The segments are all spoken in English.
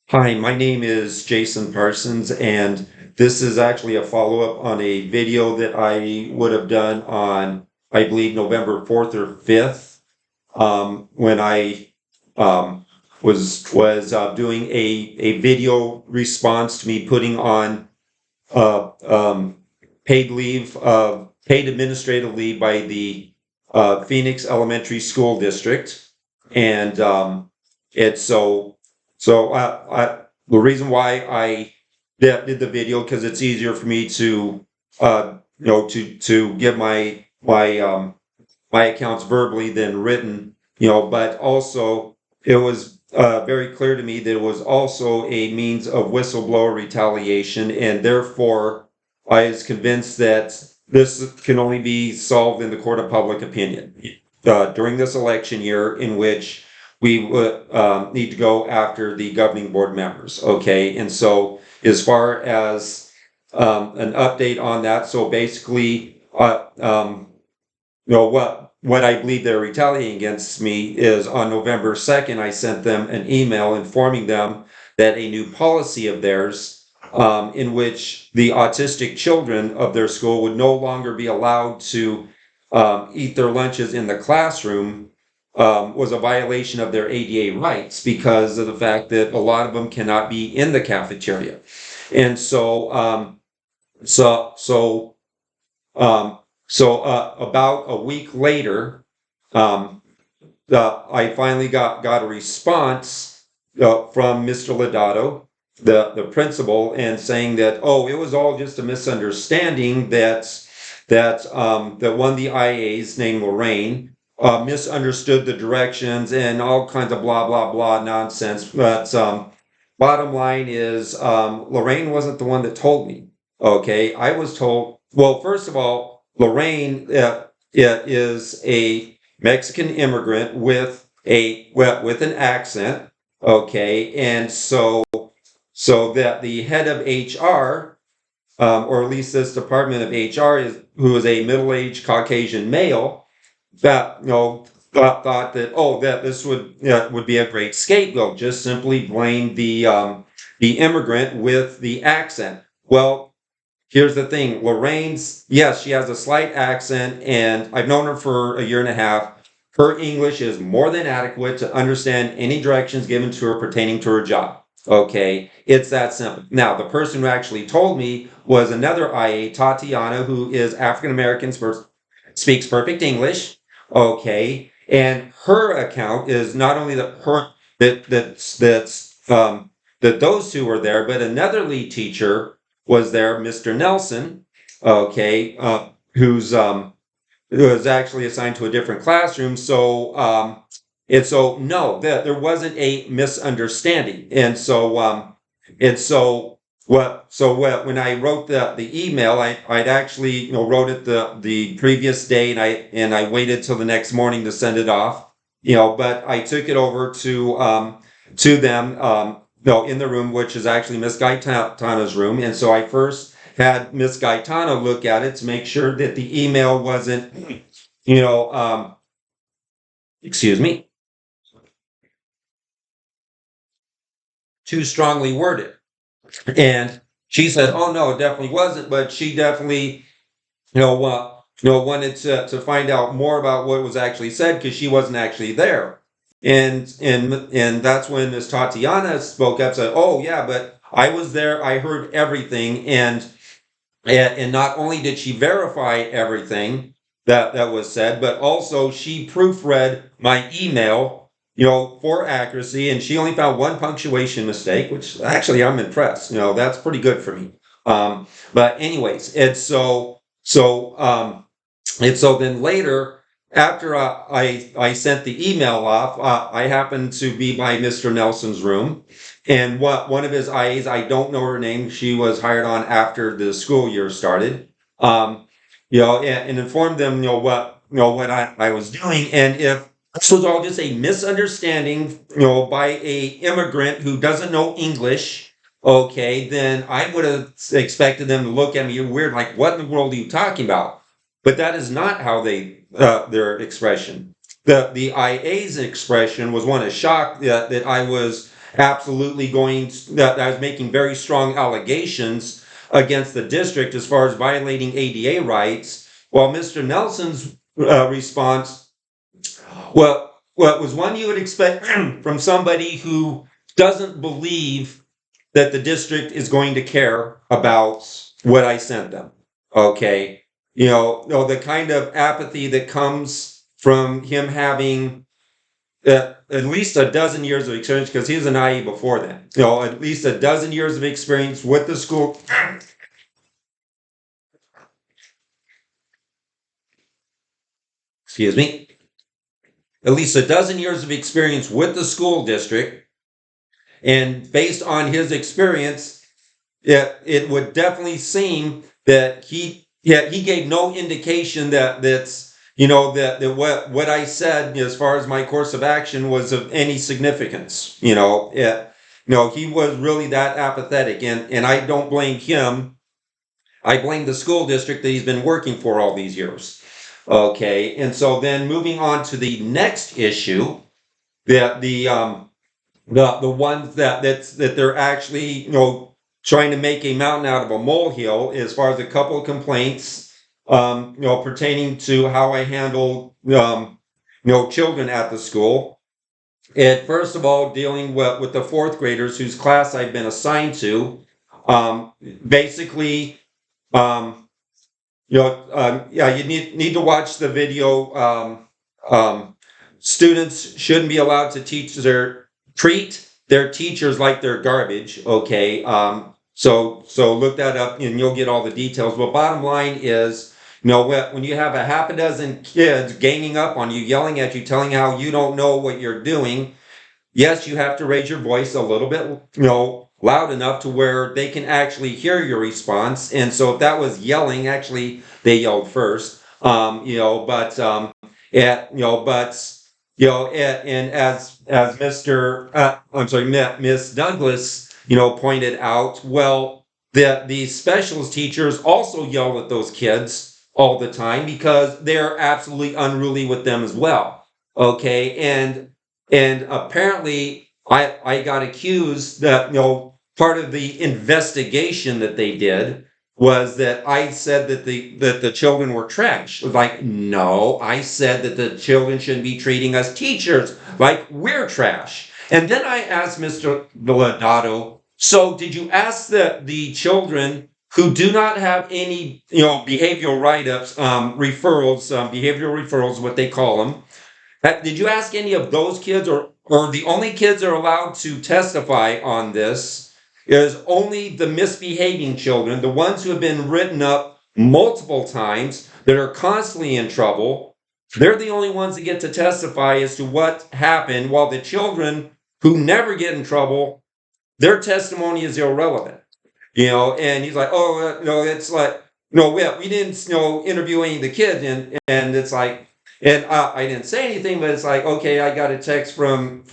Hi, my name is Jason Parsons, and this is actually a follow-up on a video that I would have done on, I believe, November 4th or 5th, when I was doing a video response to me putting on uh, um, paid leave, paid administrative leave by the Phoenix Elementary School District, and it's the reason why I did the video because it's easier for me to to give my accounts verbally than written, but also it was very clear to me that it was also a means of whistleblower retaliation, and therefore I was convinced that this can only be solved in the court of public opinion during this election year in which we would need to go after the governing board members. Okay, and so as far as an update on that, so basically, what I believe they're retaliating against me is on November 2nd, I sent them an email informing them that a new policy of theirs, in which the autistic children of their school would no longer be allowed to eat their lunches in the classroom, was a violation of their ADA rights because of the fact that a lot of them cannot be in the cafeteria. And so, so um, about a week later, um, I finally got a response from Mr. Lodato, the principal, and saying that, oh, it was all just a misunderstanding that one of the IAs named Lorraine misunderstood the directions and all kinds of blah blah blah nonsense. But bottom line is, Lorraine wasn't the one that told me. Okay, I was told. Well, first of all, Lorraine is a Mexican immigrant with with an accent. Okay, and so that the head of HR, or at least this department of HR, who is a middle-aged Caucasian male, that thought that, oh, that this would be a great scapegoat, just simply blame the immigrant with the accent. Well, here's the thing. Lorraine's, yes, she has a slight accent, and I've known her for a year and a half. Her English is more than adequate to understand any directions given to her pertaining to her job. Okay, it's that simple. Now, the person who actually told me was another IA, Tatiana, who is African American, speaks perfect English. Okay, and her account is not only that those two were there, but another lead teacher was there, Mr. Nelson, okay, who was actually assigned to a different classroom. So no, that there wasn't a misunderstanding, and so when I wrote the email, I'd actually wrote it the previous day, and I waited till the next morning to send it off, but I took it over to them, in the room, which is actually Miss Gaetano's room. And so I first had Miss Gaetano look at it to make sure that the email wasn't, you know, excuse me, too strongly worded. And she said, "Oh no, it definitely wasn't," but she definitely, wanted to find out more about what was actually said because she wasn't actually there. And that's when Miss Tatiana spoke up, said, "Oh yeah, but I was there. I heard everything." And not only did she verify everything that was said, but also she proofread my email, for accuracy, and she only found one punctuation mistake, which actually I'm impressed. That's pretty good for me. But anyways, and so then later, after I sent the email off, I happened to be by Mr. Nelson's room, and one of his IAs, I don't know her name, she was hired on after the school year started, and informed them, what I was doing, and if this was all just a misunderstanding, by a immigrant who doesn't know English, okay, then I would have expected them to look at me weird, like, what in the world are you talking about? But that is not how their expression. The IA's expression was one of shock that I was absolutely that I was making very strong allegations against the district as far as violating ADA rights. While Mr. Nelson's response, well, what was one you would expect from somebody who doesn't believe that the district is going to care about what I sent them. Okay. The kind of apathy that comes from him having at least a dozen years of experience, because he was an IE before then. At least a dozen years of experience with the school. Excuse me. At least a dozen years of experience with the school district. And based on his experience, it would definitely seem that he gave no indication that what I said as far as my course of action was of any significance. He was really that apathetic, and I don't blame him. I blame the school district that he's been working for all these years. Okay, and so then moving on to the next issue, that the ones that they're actually trying to make a mountain out of a molehill, as far as a couple of complaints pertaining to how I handle children at the school. And first of all, dealing with the fourth graders whose class I've been assigned to, basically, yeah, you need to watch the video. Students shouldn't be allowed to treat their teachers like they're garbage. Okay, so look that up and you'll get all the details. But bottom line is, when you have a half a dozen kids ganging up on you, yelling at you, telling how you don't know what you're doing, yes, you have to raise your voice a little bit, loud enough to where they can actually hear your response. And so if that was yelling, actually they yelled first, and as Miss Douglas, pointed out, well, that these specialist teachers also yell at those kids all the time because they're absolutely unruly with them as well. Okay, and apparently I got accused that part of the investigation that they did was that I said that the children were trash. Like, no, I said that the children shouldn't be treating us teachers like we're trash. And then I asked Mr. Lodato, so did you ask the children who do not have any behavioral write-ups, behavioral referrals, what they call them, did you ask any of those kids, or the only kids that are allowed to testify on this is only the misbehaving children, the ones who have been written up multiple times, that are constantly in trouble? They're the only ones that get to testify as to what happened, while the children who never get in trouble, their testimony is irrelevant. And he's like, oh, no, it's like, no, we didn't, interview any of the kids, and it's like, and I didn't say anything, but it's like, okay, I got a text from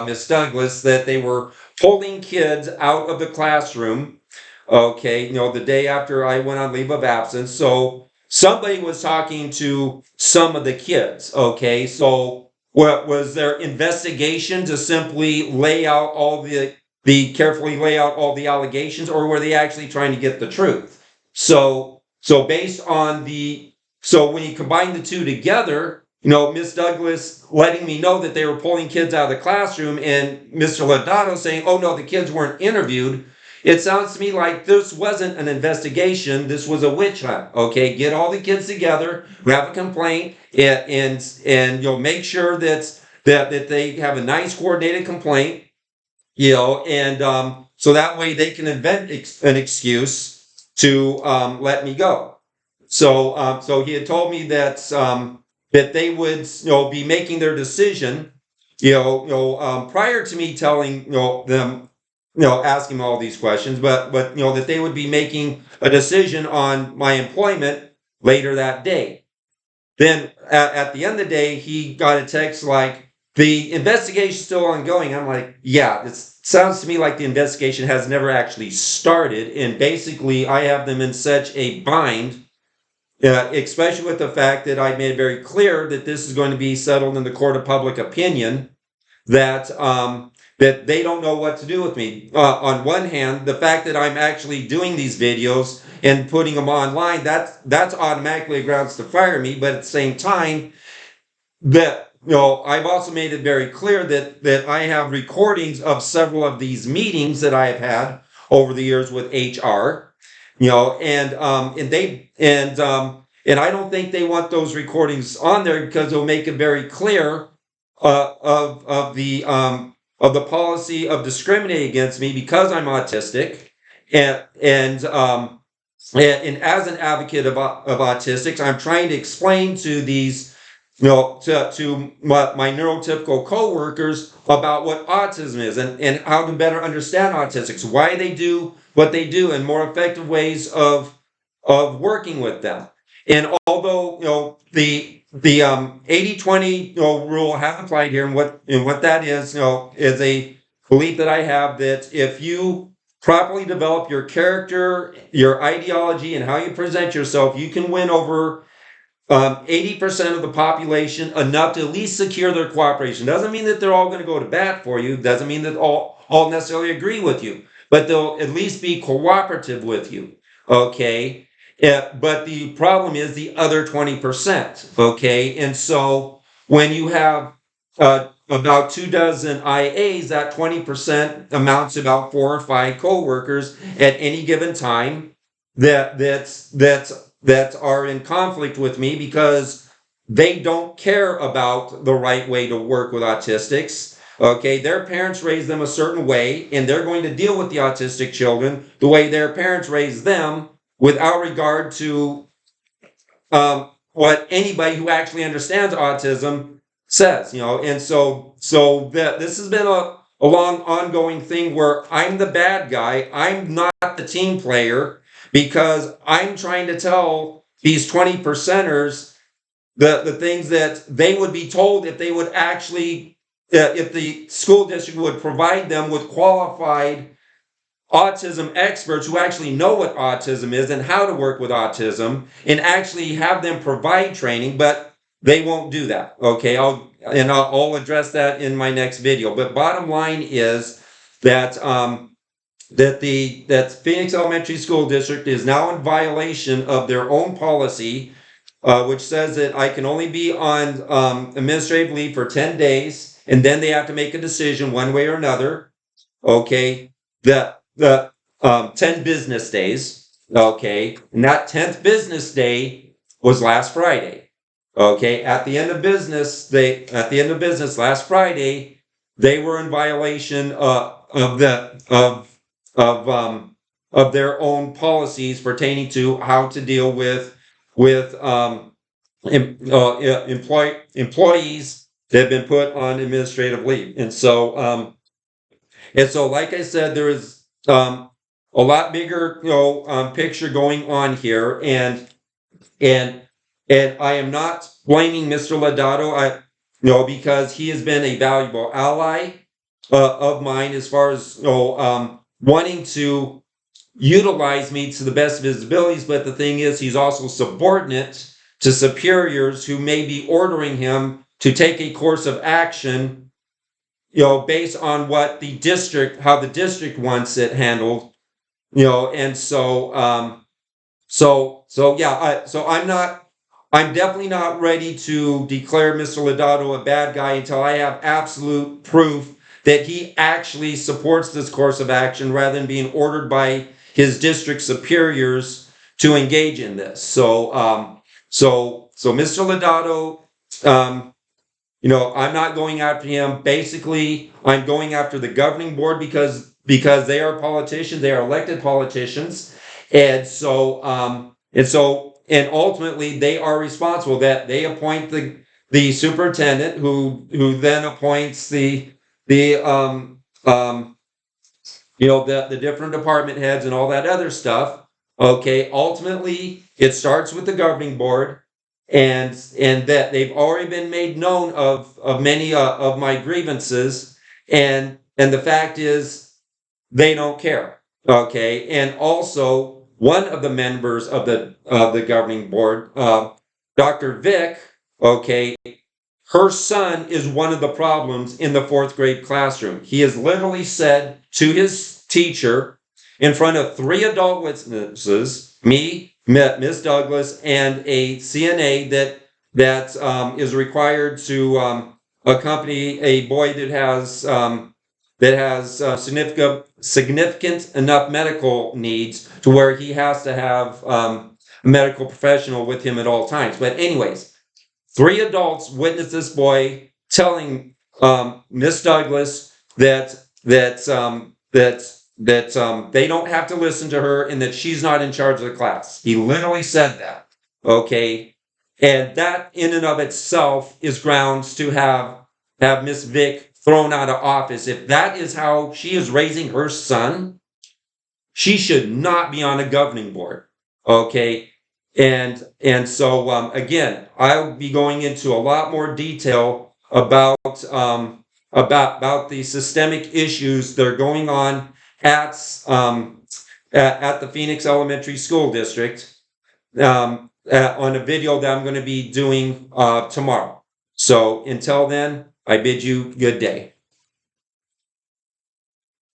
Miss Douglas that they were pulling kids out of the classroom. Okay, the day after I went on leave of absence, so somebody was talking to some of the kids. Okay, so what was their investigation to simply lay out all carefully lay out all the allegations, or were they actually trying to get the truth? So based on so when you combine the two together, Miss Douglas letting me know that they were pulling kids out of the classroom, and Mr. Lodato saying, oh no, the kids weren't interviewed, it sounds to me like this wasn't an investigation, this was a witch hunt. Okay, get all the kids together, have a complaint, and make sure that they have a nice coordinated complaint, and so that way they can invent an excuse to let me go. So he had told me that they would be making their decision prior to me telling them asking all these questions, but that they would be making a decision on my employment later that day. Then at the end of the day, he got a text like, the investigation is still ongoing. I'm like, yeah, it sounds to me like the investigation has never actually started, and basically I have them in such a bind, especially with the fact that I made it very clear that this is going to be settled in the court of public opinion, that that they don't know what to do with me. On one hand, the fact that I'm actually doing these videos and putting them online, that's automatically grounds to fire me. But at the same time, that I've also made it very clear that I have recordings of several of these meetings that I have had over the years with HR, and I don't think they want those recordings on there because it'll make it very clear of the policy of discriminating against me because I'm autistic, and as an advocate of autistics, I'm trying to explain to these, to my neurotypical coworkers about what autism is and how to better understand autistics, why they do what they do, and more effective ways of working with them. And although the 80-20 rule has applied here, and what that is, is a belief that I have that if you properly develop your character, your ideology, and how you present yourself, you can win over 80% of the population enough to at least secure their cooperation. Doesn't mean that they're all going to go to bat for you. Doesn't mean that all necessarily agree with you, but they'll at least be cooperative with you. Okay. Yeah, but the problem is the other 20%. Okay. And so when you have about 24 IAs, that 20% amounts to about 4 or 5 coworkers at any given time that are in conflict with me because they don't care about the right way to work with autistics. Okay, their parents raised them a certain way, and they're going to deal with the autistic children the way their parents raised them, without regard to what anybody who actually understands autism says. And so that this has been a long ongoing thing where I'm the bad guy. I'm not the team player because I'm trying to tell these 20 percenters the things that they would be told if they would actually, if the school district would provide them with qualified autism experts who actually know what autism is and how to work with autism, and actually have them provide training, but they won't do that. Okay, I'll address that in my next video. But bottom line is that that Phoenix Elementary School District is now in violation of their own policy, which says that I can only be on administrative leave for 10 days, and then they have to make a decision one way or another. Okay, the 10 business days. Okay, and that 10th business day was last Friday. Okay, at the end of business last Friday, they were in violation of their own policies pertaining to how to deal with employees that have been put on administrative leave. And so like I said, there is a lot bigger picture going on here, and I am not blaming Mr. Lodato, because he has been a valuable ally of mine as far as wanting to utilize me to the best of his abilities. But the thing is, he's also subordinate to superiors who may be ordering him to take a course of action, based on how the district wants it handled, and so I'm definitely not ready to declare Mr. Lodato a bad guy until I have absolute proof that he actually supports this course of action rather than being ordered by his district superiors to engage in this. So Mr. Lodato, I'm not going after him. Basically, I'm going after the governing board because they are politicians, they are elected politicians, and ultimately they are responsible. That they appoint the superintendent, who then appoints the different department heads and all that other stuff. Okay, ultimately it starts with the governing board. And that they've already been made known of many of my grievances, and the fact is they don't care. Okay, and also one of the members of the governing board, Dr. Vick, okay, her son is one of the problems in the fourth grade classroom. He has literally said to his teacher in front of 3 adult witnesses, me, Miss Douglas, and a CNA that is required to accompany a boy that has significant enough medical needs to where he has to have a medical professional with him at all times. But anyways, 3 adults witnessed this boy telling Miss Douglas that they don't have to listen to her and that she's not in charge of the class. He literally said that. Okay, and that in and of itself is grounds to have Miss Vick thrown out of office. If that is how she is raising her son, she should not be on a governing board. Okay. So again, I'll be going into a lot more detail about the systemic issues that are going on at the Phoenix Elementary School District on a video that I'm going to be doing tomorrow. So until then, I bid you good day.